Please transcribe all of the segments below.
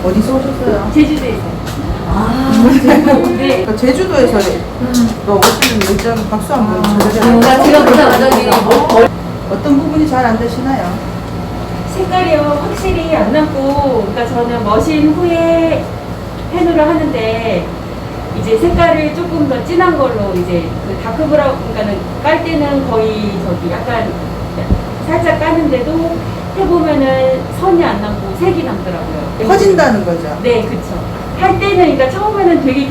어디서 오셨어요? 제주도에서. 네. 제주도에서 또 오시는 열정 박수 한번 쳐주세요. 제가 보다 완전히 어떤 부분이 잘 안 되시나요? 색깔이요 확실히 안 남고, 그러니까 저는 머신 후에 펜으로 하는데 이제 색깔을 조금 더 진한 걸로 이제 그 다크 브라운, 그러니까는 깔 때는 거의 저기 약간 살짝 까는데도 해보면은 선이 안 남고 색이 남더라고요. 퍼진다는 거죠. 네, 그쵸. 할 때는, 그러니까 처음에는 되게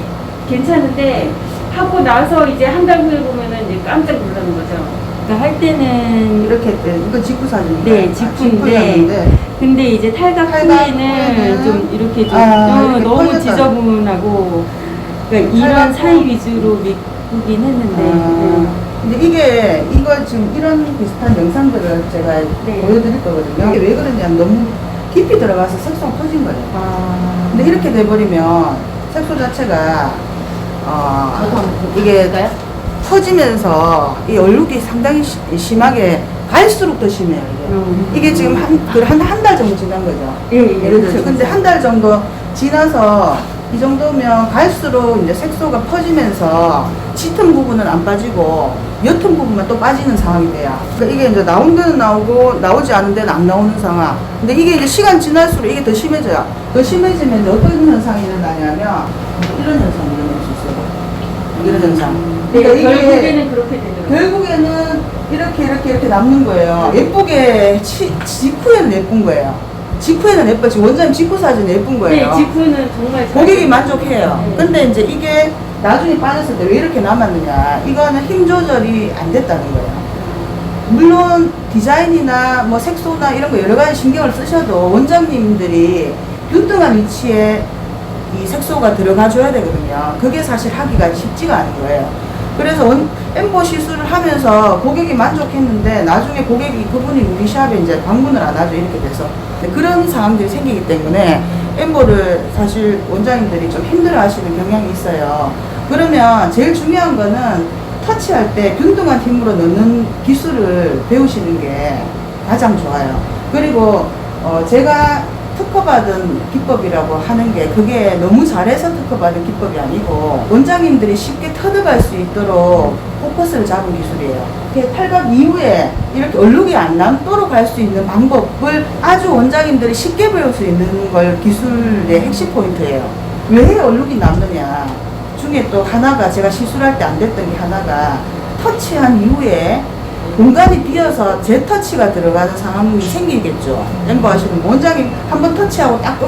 괜찮은데 하고 나서 이제 한 달 후에 보면은 이제 깜짝 놀라는 거죠. 그러니까 할 때는 이렇게 때 이거 직구 사진인가요? 네, 직구인데 근데 이제 탈각 후에는 좀 이렇게 좀 너무 퍼졌다. 지저분하고, 그러니까 이런 사이 위주로 메꾸긴 했는데 근데 이거 지금 이런 비슷한 영상들을 제가 네. 보여드릴 거거든요. 이게 왜 그러냐면 너무 깊이 들어가서 색소가 퍼진 거예요. 근데 이렇게 돼버리면 색소 자체가 저도 한번 이게 볼까요? 퍼지면서 이 얼룩이 상당히 심하게 갈수록 더 심해요. 이게 지금 한 달 정도 지난 거죠. 예, 예를 들어서. 근데 한 달 정도 지나서 이 정도면 갈수록 이제 색소가 퍼지면서 짙은 부분은 안 빠지고 옅은 부분만 또 빠지는 상황이 돼요. 그러니까 이게 이제 나온 데는 나오고 나오지 않은 데는 안 나오는 상황. 근데 이게 이제 시간 지날수록 이게 더 심해져요. 더 심해지면 이제 어떤 현상이 일어나냐면 이런 현상이 일어날 수 있어요. 이런 현상. 그러니까 이게 결국에는 그렇게 되더라고요. 결국에는 이렇게 남는 거예요. 예쁘게 직후에는 예쁜 거예요. 직후에는 예뻐지. 원장님 직후 사진 예쁜 거예요. 네, 직후는 정말 잘 고객이 만족해요. 네. 근데 이제 이게 나중에 빠졌을 때 왜 이렇게 남았느냐. 이거는 힘 조절이 안 됐다는 거예요. 물론 디자인이나 뭐 색소나 이런 거 여러 가지 신경을 쓰셔도 원장님들이 균등한 위치에 이 색소가 들어가 줘야 되거든요. 그게 사실 하기가 쉽지가 않은 거예요. 그래서 엠보 시술을 하면서 고객이 만족했는데 나중에 그분이 우리 샵에 이제 방문을 안 하죠. 이렇게 돼서. 그런 상황들이 생기기 때문에 엠보를 사실 원장님들이 좀 힘들어 하시는 경향이 있어요. 그러면 제일 중요한 거는 터치할 때 균등한 힘으로 넣는 기술을 배우시는 게 가장 좋아요. 그리고 제가 특허받은 기법이라고 하는 게 그게 너무 잘해서 특허받은 기법이 아니고 원장님들이 쉽게 터득할 수 있도록 포커스를 잡은 기술이에요. 이렇게 탈각 이후에 이렇게 얼룩이 안 남도록 할 수 있는 방법을 아주 원장님들이 쉽게 배울 수 있는 걸 기술의 핵심 포인트예요. 왜 얼룩이 남느냐 중에 또 하나가 제가 시술할 때 안 됐던 게 하나가 터치한 이후에 공간이 비어서 재터치가 들어가는 상황이 생기겠죠. 엠버 하시는 원장님 한번 터치하고 딱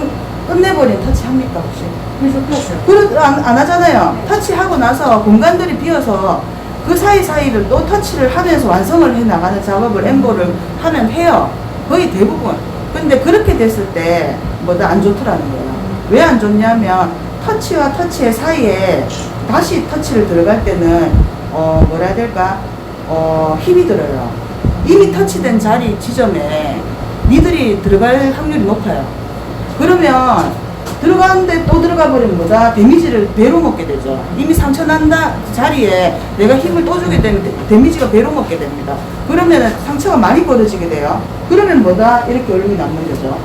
끝내버린 터치 합니까 혹시? 계속 하죠. 안 하잖아요. 터치하고 나서 공간들이 비어서 그 사이사이를 또 터치를 하면서 완성을 해 나가는 작업을 엠버를 하면 해요. 거의 대부분. 근데 그렇게 됐을 때 뭐다 안 좋더라는 거예요. 왜 안 좋냐면 터치와 터치의 사이에 다시 터치를 들어갈 때는 뭐라 해야 될까? 힘이 들어요. 이미 터치된 자리 지점에 니들이 들어갈 확률이 높아요. 그러면 들어가는데 또 들어가 버리면 뭐다? 데미지를 배로 먹게 되죠. 이미 상처 난다 자리에 내가 힘을 또 주게 되면 데미지가 배로 먹게 됩니다. 그러면 상처가 많이 벌어지게 돼요. 그러면 뭐다? 이렇게 얼룩이 남는 거죠.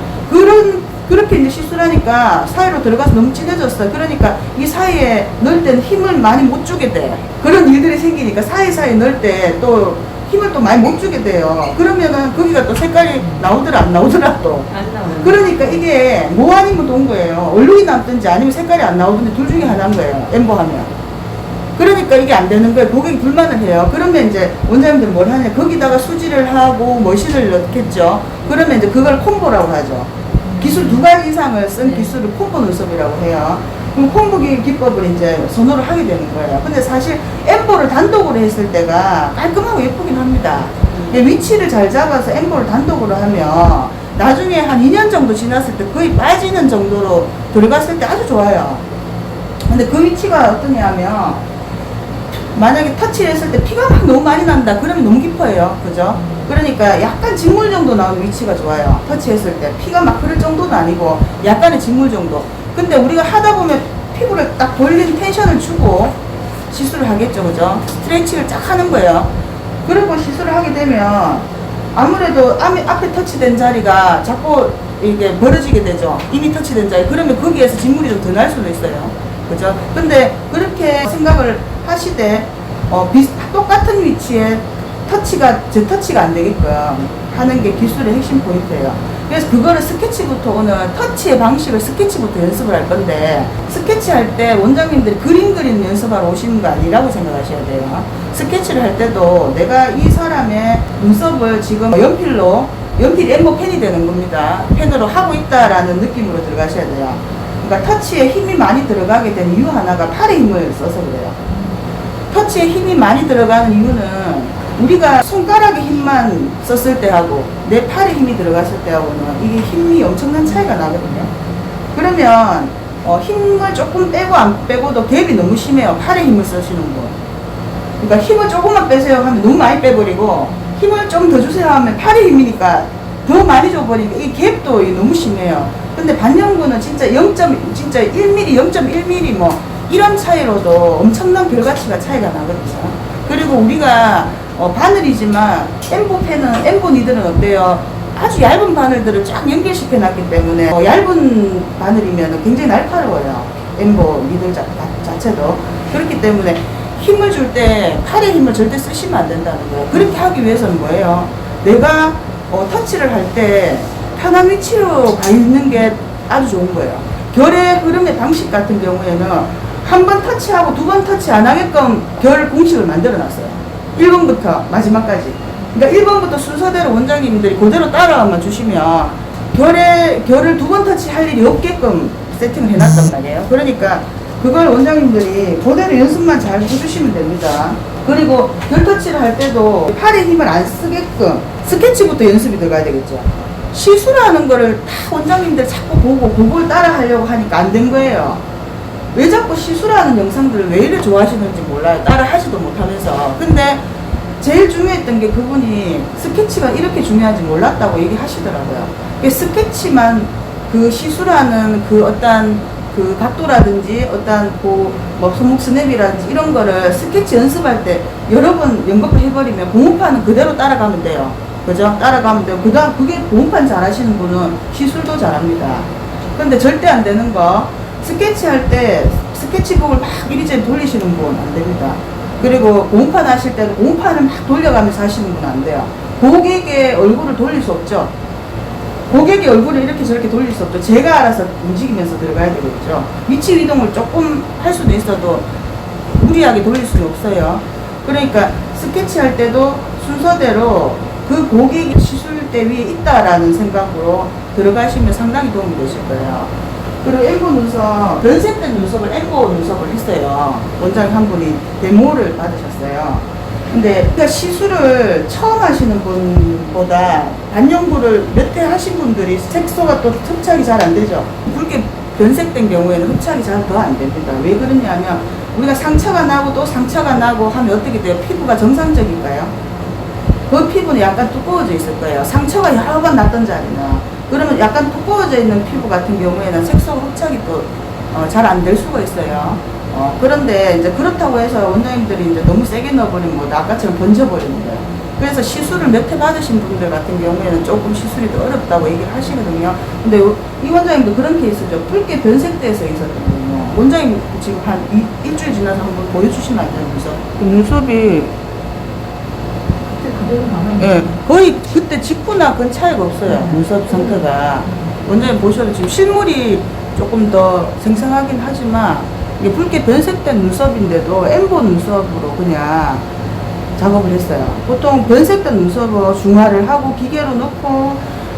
그렇게 이제 시술하니까 사이로 들어가서 너무 진해졌어요. 그러니까 이 사이에 넣을 때는 힘을 많이 못 주게 돼. 그런 일들이 생기니까 사이사이 넣을 때 또 힘을 또 많이 못 주게 돼요. 그러면은 거기가 또 색깔이 나오더라 안 나오더라 또. 안 나와요. 그러니까 이게 뭐 아니면 돈 거예요. 얼룩이 남든지 아니면 색깔이 안 나오든지 둘 중에 하나인 거예요. 엠보하면. 그러니까 이게 안 되는 거예요. 고객이 불만을 해요. 그러면 이제 원장님들은 뭘 하냐. 거기다가 수지를 하고 머신을 넣겠죠. 그러면 이제 그걸 콤보라고 하죠. 기술 2가지 이상을 쓴 기술을 콤보 눈썹이라고 해요. 그럼 콤보 기법을 이제 선호를 하게 되는 거예요. 근데 사실 엠보를 단독으로 했을 때가 깔끔하고 예쁘긴 합니다. 위치를 잘 잡아서 엠보를 단독으로 하면 나중에 한 2년 정도 지났을 때 거의 빠지는 정도로 들어갔을 때 아주 좋아요. 근데 그 위치가 어떠냐면 만약에 터치를 했을 때 피가 막 너무 많이 난다 그러면 너무 깊어요. 그죠? 그러니까 약간 직물 정도 나오는 위치가 좋아요. 터치했을 때 피가 막 흐를 정도는 아니고 약간의 직물 정도. 근데 우리가 하다 보면 피부를 딱 벌린 텐션을 주고 시술을 하겠죠. 그죠? 스트레칭을 쫙 하는 거예요. 그리고 시술을 하게 되면 아무래도 앞에 터치된 자리가 자꾸 이게 벌어지게 되죠. 이미 터치된 자에. 그러면 거기에서 진물이 좀 더 날 수도 있어요. 그죠? 근데 그렇게 생각을 하시되, 똑같은 위치에 제 터치가 안 되게끔 하는 게 기술의 핵심 포인트예요. 그래서 그거를 스케치부터 오늘 터치의 방식을 스케치부터 연습을 할 건데, 스케치할 때 원장님들이 그림 그리는 연습하러 오시는 거 아니라고 생각하셔야 돼요. 스케치를 할 때도 내가 이 사람의 눈썹을 지금 연필이 엠보 펜이 되는 겁니다. 펜으로 하고 있다라는 느낌으로 들어가셔야 돼요. 그러니까 터치에 힘이 많이 들어가게 된 이유 하나가 팔의 힘을 써서 그래요. 터치에 힘이 많이 들어가는 이유는 우리가 손가락의 힘만 썼을 때하고 내 팔에 힘이 들어갔을 때하고는 이게 힘이 엄청난 차이가 나거든요. 그러면 힘을 조금 빼고 안 빼고도 갭이 너무 심해요. 팔에 힘을 쓰시는 분. 그러니까 힘을 조금만 빼세요 하면 너무 많이 빼버리고, 힘을 좀 더 주세요 하면 팔의 힘이니까 더 많이 줘버리니까 이 갭도 너무 심해요. 근데 반영구는 진짜 1mm, 0.1mm 뭐 이런 차이로도 엄청난 결과치가 차이가 나거든요. 그리고 우리가 바늘이지만 엠보 니들은 어때요? 아주 얇은 바늘들을 쫙 연결시켜 놨기 때문에 얇은 바늘이면 굉장히 날카로워요. 엠보 니들 자체도. 그렇기 때문에 힘을 줄 때 팔의 힘을 절대 쓰시면 안 된다는 거예요. 그렇게 하기 위해서는 뭐예요? 내가 터치를 할 때 편한 위치로 가 있는 게 아주 좋은 거예요. 결의 흐름의 방식 같은 경우에는 한 번 터치하고 두 번 터치 안 하게끔 결 공식을 만들어 놨어요. 1번부터 마지막까지. 그러니까 1번부터 순서대로 원장님들이 그대로 따라만 주시면 결을 두 번 터치할 일이 없게끔 세팅을 해놨단 말이에요. 그러니까 그걸 원장님들이 그대로 연습만 잘 해주시면 됩니다. 그리고 결 터치를 할 때도 팔의 힘을 안 쓰게끔 스케치부터 연습이 들어가야 되겠죠. 시술하는 거를 다 원장님들 자꾸 보고 그걸 따라 하려고 하니까 안 된 거예요. 왜 자꾸 시술하는 영상들을 왜 이렇게 좋아하시는지 몰라요. 따라 하지도 못하면서. 근데 제일 중요했던 게 그분이 스케치가 이렇게 중요한지 몰랐다고 얘기하시더라고요. 스케치만 그 시술하는 그 어떤 그 각도라든지 어떤 뭐 손목 스냅이라든지 이런 거를 스케치 연습할 때 여러 번 연습을 해버리면 공업판은 그대로 따라가면 돼요. 그죠? 따라가면 되고, 그게 공업판 잘 하시는 분은 시술도 잘합니다. 근데 절대 안 되는 거, 스케치 할 때 스케치북을 막 이리저리 돌리시는 분 안 됩니다. 그리고 공판 하실 때도 공판을 막 돌려가면서 하시는 분 안 돼요. 고객의 얼굴을 돌릴 수 없죠. 고객의 얼굴을 이렇게 저렇게 돌릴 수 없죠. 제가 알아서 움직이면서 들어가야 되겠죠. 위치 이동을 조금 할 수도 있어도 무리하게 돌릴 수는 없어요. 그러니까 스케치 할 때도 순서대로 그 고객이 시술대 위에 있다라는 생각으로 들어가시면 상당히 도움이 되실 거예요. 그리고 엠보 눈썹, 변색된 눈썹을 엠보 눈썹을 했어요. 원장님 한 분이 데모를 받으셨어요. 근데 그러니까 시술을 처음 하시는 분보다 반영구를 몇 회 하신 분들이 색소가 또 흡착이 잘 안 되죠. 붉게 변색된 경우에는 흡착이 잘 더 안 됩니다. 왜 그러냐면 우리가 상처가 나고 또 상처가 나고 하면 어떻게 돼요? 피부가 정상적인가요? 그 피부는 약간 두꺼워져 있을 거예요. 상처가 여러 번 났던 자리는. 그러면 약간 두꺼워져 있는 피부 같은 경우에는 색소 흡착이 또 잘 안 될 수가 있어요. 그런데 이제 그렇다고 해서 원장님들이 이제 너무 세게 넣어버리면 뭐 아까처럼 번져버리는 거예요. 그래서 시술을 몇 회 받으신 분들 같은 경우에는 조금 시술이 더 어렵다고 얘기를 하시거든요. 근데 이 원장님도 그런 케이스죠. 붉게 변색돼서 있었거든요. 원장님 지금 한 일주일 지나서 한번 보여주시면 안 되면서 눈썹이 예, 거의 그때 직후나 그건 차이가 없어요. 눈썹 상태가. 원장님 보셔도 지금 실물이 조금 더 생생하긴 하지만 이게 붉게 변색된 눈썹인데도 엠보 눈썹으로 그냥 작업을 했어요. 보통 변색된 눈썹으로 중화를 하고 기계로 넣고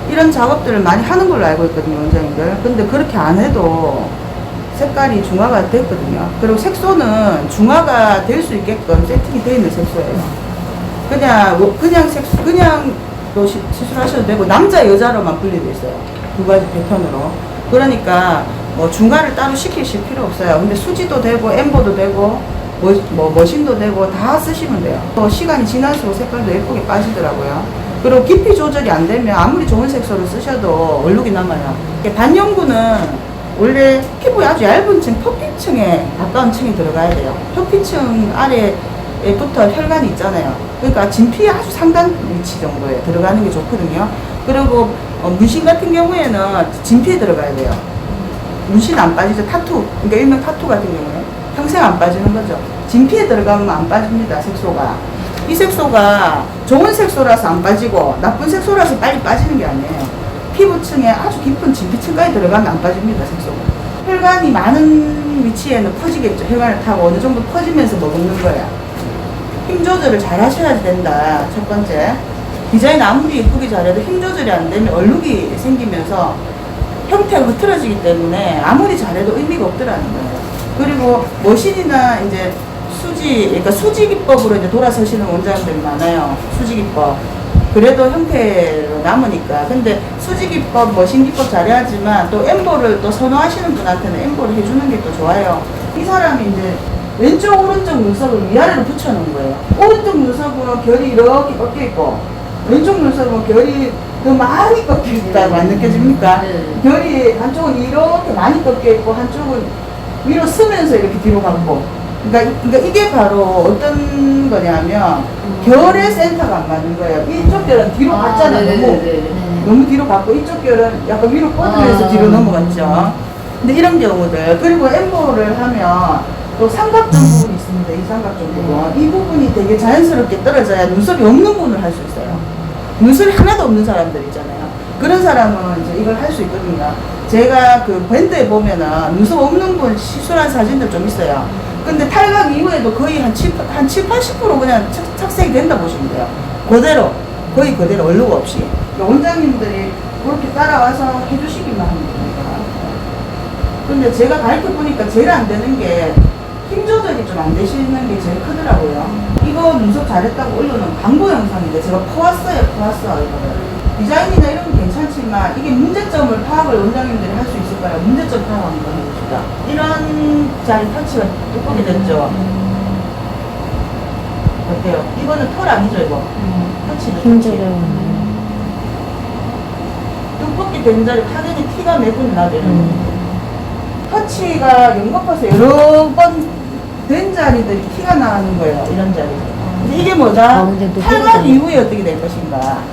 이런 작업들을 많이 하는 걸로 알고 있거든요, 원장님들. 근데 그렇게 안 해도 색깔이 중화가 됐거든요. 그리고 색소는 중화가 될 수 있게끔 세팅이 되어 있는 색소예요. 그냥 또 시술하셔도 되고, 남자, 여자로만 분리되어 있어요. 두 가지 패턴으로. 그러니까, 중화를 따로 시키실 필요 없어요. 근데 수지도 되고, 엠보도 되고, 머신도 되고, 다 쓰시면 돼요. 또 시간이 지날수록 색깔도 예쁘게 빠지더라고요. 그리고 깊이 조절이 안 되면 아무리 좋은 색소를 쓰셔도 얼룩이 남아요. 반영구는 원래 피부에 아주 얇은 층, 표피층에 가까운 층이 들어가야 돼요. 표피층 아래에부터 혈관이 있잖아요. 그러니까 진피의 아주 상단 위치 정도에 들어가는 게 좋거든요. 그리고 문신 같은 경우에는 진피에 들어가야 돼요. 문신 안 빠지죠. 타투, 그러니까 일명 타투 같은 경우에 평생 안 빠지는 거죠. 진피에 들어가면 안 빠집니다. 색소가. 이 색소가 좋은 색소라서 안 빠지고 나쁜 색소라서 빨리 빠지는 게 아니에요. 피부층에 아주 깊은 진피층까지 들어가면 안 빠집니다. 색소가. 혈관이 많은 위치에는 퍼지겠죠. 혈관을 타고 어느 정도 퍼지면서 머금는 거야. 힘 조절을 잘 하셔야 된다. 첫 번째. 디자인 아무리 예쁘게 잘해도 힘 조절이 안 되면 얼룩이 생기면서 형태가 흐트러지기 때문에 아무리 잘해도 의미가 없더라는 거예요. 그리고 머신이나 이제 그러니까 수지 기법으로 이제 돌아서시는 원장님들이 많아요. 수지 기법. 그래도 형태로 남으니까. 근데 수지 기법, 머신 기법 잘해야지만 또 엠보를 또 선호하시는 분한테는 엠보를 해주는 게 또 좋아요. 이 사람이 이제 왼쪽 오른쪽 눈썹을 위아래로 붙여놓은 거예요. 오른쪽 눈썹은 결이 이렇게 꺾여 있고 왼쪽 눈썹은 결이 더 많이 꺾여 있다고 안 느껴집니까? 결이 한쪽은 이렇게 많이 꺾여 있고 한쪽은 위로 쓰면서 이렇게 뒤로 가고. 그러니까 이게 바로 어떤 거냐면 결의 센터가 안 맞는 거예요. 이쪽 결은 뒤로 갔잖아. 너무 뒤로 갔고 이쪽 결은 약간 위로 뻗으면서 뒤로 넘어갔죠. 근데 이런 경우들. 그리고 엠보를 하면 또 삼각존 부분이 있습니다. 이 삼각존 부분. 이 부분이 되게 자연스럽게 떨어져야 눈썹이 없는 분을 할 수 있어요. 눈썹이 하나도 없는 사람들 있잖아요. 그런 사람은 이제 이걸 할 수 있거든요. 제가 그 밴드에 보면은 눈썹 없는 분 시술한 사진들 좀 있어요. 근데 탈각 이후에도 거의 한 7, 80% 그냥 착색이 된다 보시면 돼요. 그대로, 거의 그대로 얼룩 없이. 그러니까 원장님들이 그렇게 따라와서 해주시기만 하면 됩니다. 근데 제가 가르쳐 보니까 제일 안 되는 게 힘 조절이 좀 안 되시는 게 제일 크더라고요. 이거 눈썹 잘했다고 올려놓은 광고 영상인데 제가 퍼왔어요, 이거를. 디자인이나 이런 건 괜찮지만 이게 문제점을 파악을 원장님들이 할 수 있을까요? 문제점 파악 한번 해봅시다. 이런 자리 터치가 두껍게 됐죠? 어때요? 이거는 털 아니죠, 이거? 터치는 힘들어요. 두껍게 된 자리 확연히 티가 매분 나죠. 터치가 연거퍼서 여러 번 된 자리들이 티가 나는 거예요. 이런 자리. 근데 이게 뭐다? 가운데도 탈각 휘어져. 이후에 어떻게 될 것인가?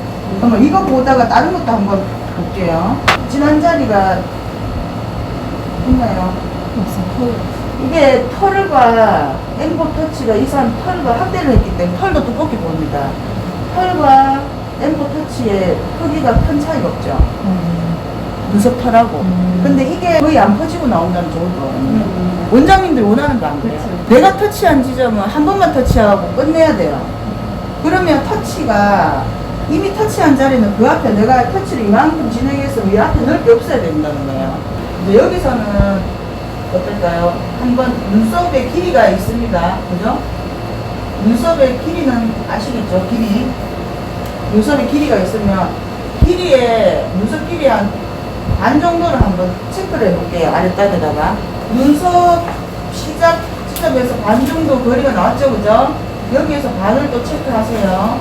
그러면 이거 보다가 다른 것도 한번 볼게요. 진한 자리가 있나요? 이게 털과 엠보 터치가 이 사람 털과 확대를 했기 때문에 털도 두껍게 보입니다. 털과 엠보 터치의 크기가 큰 차이가 없죠. 눈썹 털하고. 근데 이게 거의 안 퍼지고 나온다는 좋은 거거든요. 원장님들이 원하는 거 안 그래요. 내가 터치한 지점은 한 번만 터치하고 끝내야 돼요. 그러면 터치가 이미 터치한 자리는 그 앞에 내가 터치를 이만큼 진행해서 이 앞에 넓게 없어야 된다는 거예요. 근데 여기서는 어떨까요? 한번 눈썹의 길이가 있습니다. 그죠? 눈썹의 길이는 아시겠죠? 길이. 눈썹의 길이가 있으면 길이에 눈썹 길이 한 반 정도를 한번 체크를 해볼게요. 아랫단에다가 눈썹 시작 지점에서 반 정도 거리가 나왔죠, 그죠? 여기에서 반을 또 체크하세요.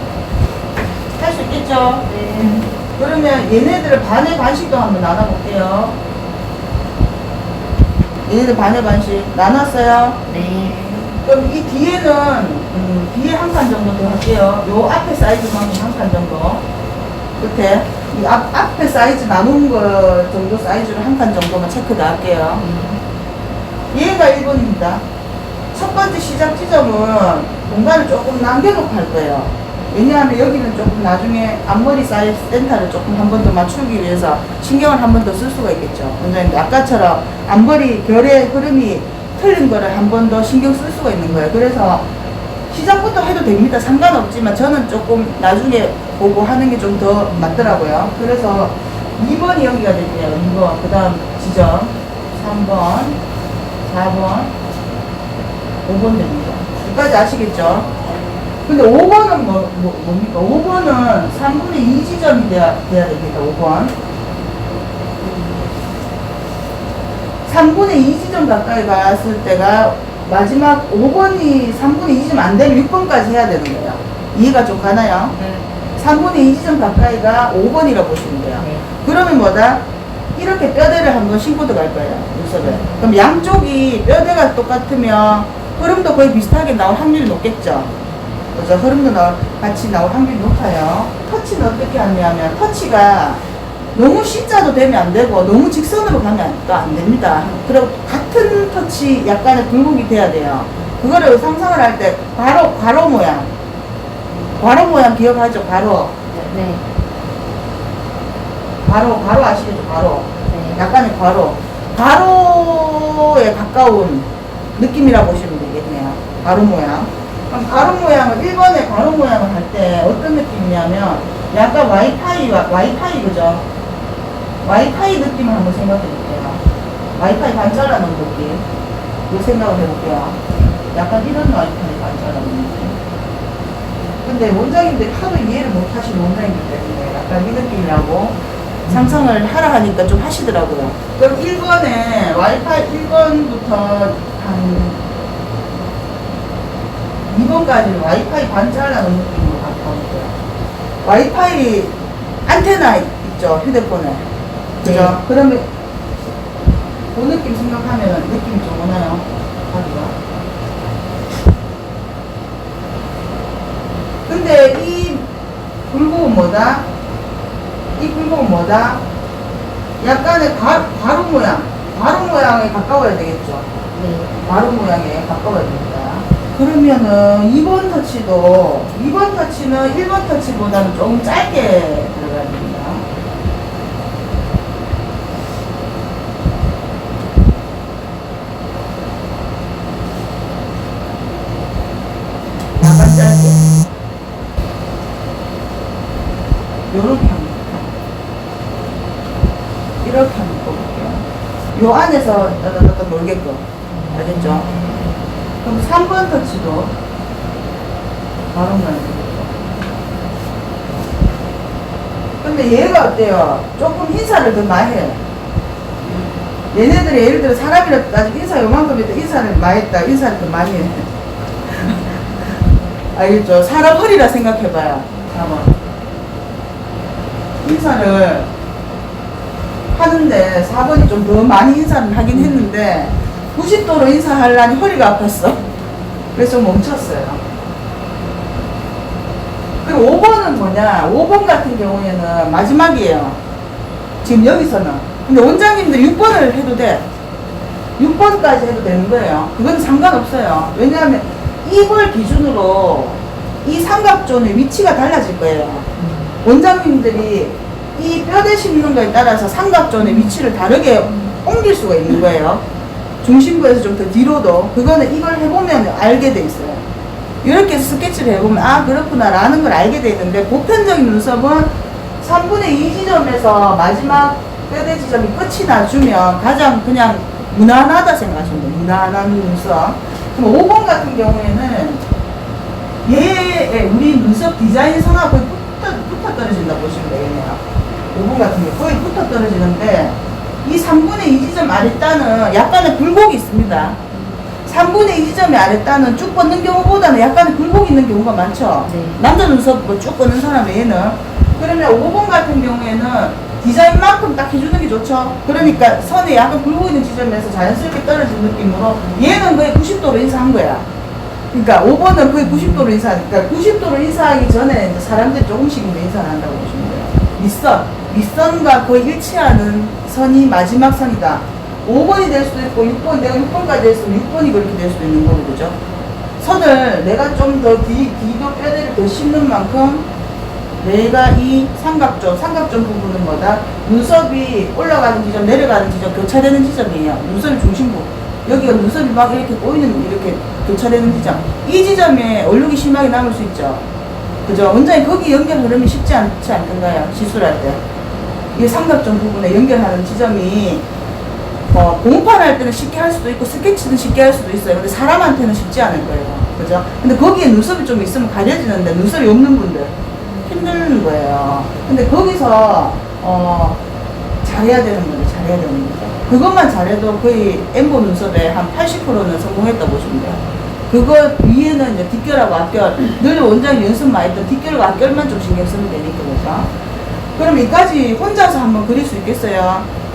할 수 있겠죠? 네. 그러면 얘네들을 반의 반씩도 한번 나눠볼게요. 얘네들 반의 반씩 나눴어요? 네. 그럼 이 뒤에는 뒤에 한 칸 정도 더 할게요. 요 앞에 사이즈만큼 한 칸 정도. 끝에 이 앞에 사이즈 나눈 거 정도 사이즈로 한 칸 정도만 체크 다 할게요. 얘가 1번입니다. 첫 번째 시작 지점은 공간을 조금 남겨놓고 할 거예요. 왜냐하면 여기는 조금 나중에 앞머리 사이즈 센터를 조금 한 번 더 맞추기 위해서 신경을 한 번 더 쓸 수가 있겠죠. 원장님 아까처럼 앞머리 결의 흐름이 틀린 거를 한 번 더 신경 쓸 수가 있는 거예요. 그래서 시작부터 해도 됩니다. 상관없지만 저는 조금 나중에 보고 하는 게 좀 더 맞더라고요. 그래서 2번이 여기가 되네요. 2번. 그 다음 지점 3번, 4번, 5번 됩니다. 여기까지 아시겠죠? 근데 5번은 뭡니까? 5번은 3분의 2 지점이 돼야 됩니다. 5번. 3분의 2 지점 가까이 갔을 때가 마지막 5번이 3분의 2 지점 안 되면 6번까지 해야 되는 거예요. 이해가 좀 가나요? 네. 3분의 2 지점 가까이가 5번이라고 보시면 돼요. 네. 그러면 뭐다? 이렇게 뼈대를 한번 신고 들어갈 거예요. 눈썹에. 그럼 양쪽이 뼈대가 똑같으면 흐름도 거의 비슷하게 나올 확률이 높겠죠. 그죠? 흐름도 같이 나올 확률이 높아요. 터치는 어떻게 하냐면 터치가 너무 C자도 되면 안 되고 너무 직선으로 가면 또 안 됩니다. 그리고 같은 터치 약간의 굴곡이 돼야 돼요. 그거를 상상을 할 때 괄호 모양 기억하죠? 괄호 네. 괄호 아시겠죠? 괄호 네. 약간의 괄호에 가까운 느낌이라고 보시면 되겠네요. 괄호 모양. 그럼 괄호 모양을 1번의 괄호 모양을 할 때 어떤 느낌이냐면 약간 와이파이 그죠? 와이파이 느낌을 한번 생각해 볼게요. 와이파이 반잘라놓은 느낌. 이 생각을 해볼게요. 약간 이런 와이파이 반잘라놓은 느낌. 근데 원장님들이 하도 이해를 못 하시는 원장님들 때문에 약간 이 느낌이라고 상상을 하라 하니까 좀 하시더라고요. 그럼 1번에 와이파이 1번부터 한 2번까지는 와이파이 반 잘라놓은 느낌으로 가까운 거예요. 와이파이 안테나 있죠, 휴대폰에. 그죠? 네. 그러면 그 느낌 생각하면 느낌이 좀 오나요? 가기가. 근데 이 굴곡은 뭐다? 이 굴곡은 뭐다? 약간의 가루 모양에 가까워야 되겠죠? 네. 가루 모양에 가까워야 됩니다. 그러면은 2번 터치는 1번 터치보다는 조금 짧게 들어가야 됩니다. 약간 짧게. 요렇게 한번. 이렇게 한번 볼게요. 요 안에서 따다다다 놀게끔. 알겠죠? 그럼 3번 터치도 바로 가야 되겠죠. 근데 얘가 어때요? 조금 인사를 더 많이 해. 얘네들이 예를 들어 사람이라도 아직 인사 요만큼 했다 인사를 많이 했다. 인사를 더 많이 해. 알겠죠? 사람 허리라 생각해봐요. 한번. 인사를 하는데 4번이 좀 더 많이 인사를 하긴 했는데 90도로 인사하려니 허리가 아팠어. 그래서 멈췄어요. 그리고 5번은 뭐냐? 5번 같은 경우에는 마지막이에요. 지금 여기서는. 근데 원장님들 6번을 해도 돼. 6번까지 해도 되는 거예요. 그건 상관없어요. 왜냐하면 이걸 기준으로 이 삼각존의 위치가 달라질 거예요. 원장님들이 이 뼈대 심는 거에 따라서 삼각존의 위치를 다르게 옮길 수가 있는 거예요. 중심부에서 좀 더 뒤로도. 그거는 이걸 해보면 알게 돼 있어요. 이렇게 해서 스케치를 해보면 아 그렇구나 라는 걸 알게 돼 있는데 보편적인 눈썹은 3분의 2 지점에서 마지막 뼈대 지점이 끝이 나주면 가장 그냥 무난하다 생각하시면 돼요. 무난한 눈썹. 그럼 5번 같은 경우에는 우리 눈썹 디자인선하고 거의 붙어 떨어진다고 보시면 되겠네요. 5번 같은 경우 거의 붙어 떨어지는데 이 3분의 2 지점 아랫단은 약간의 굴곡이 있습니다. 3분의 2 지점의 아랫단은 쭉 뻗는 경우보다는 약간의 굴곡이 있는 경우가 많죠. 네. 남자 눈썹 뭐 쭉 뻗는 사람 외에는. 그러면 5번 같은 경우에는 디자인만큼 딱 해주는 게 좋죠. 그러니까 선에 약간 굴곡 있는 지점에서 자연스럽게 떨어진 느낌으로 얘는 거의 90도로 인사한 거야. 그러니까 5번은 거의 90도로 인사하니까 90도로 인사하기 전에 이제 사람들이 조금씩 인사를 한다고 보시면 돼요. 밑선과 거의 일치하는 선이 마지막 선이다. 5번이 될 수도 있고 6번, 내가 6번까지 했으면 6번이 그렇게 될 수도 있는 거고, 그죠? 선을 내가 좀 더 뒤도 뼈대를 더 심는 만큼 내가 이 삼각존 부분은 뭐다? 눈썹이 올라가는 지점, 내려가는 지점, 교차되는 지점이에요. 눈썹의 중심부. 여기가 눈썹이 막 이렇게 꼬이는, 이렇게 교차되는 지점. 이 지점에 얼룩이 심하게 남을 수 있죠. 그죠? 원장님 거기 연결 흐름이 쉽지 않지 않던가요? 시술할 때. 이 삼각존 부분에 연결하는 지점이 공판할 때는 쉽게 할 수도 있고 스케치는 쉽게 할 수도 있어요. 근데 사람한테는 쉽지 않을 거예요. 그죠? 근데 거기에 눈썹이 좀 있으면 가려지는데 눈썹이 없는 분들 힘든 거예요. 근데 거기서 잘해야 되는 거죠. 잘해야 되는 거죠. 그것만 잘해도 거의 엠보 눈썹의 한 80%는 성공했다 보시면 돼요. 그거 위에는 이제 뒷결하고 앞결, 늘 원장님 연습 많이 했던 뒷결과 앞결만 좀 신경 쓰면 되니까, 그죠? 그럼 이까지 혼자서 한번 그릴 수 있겠어요?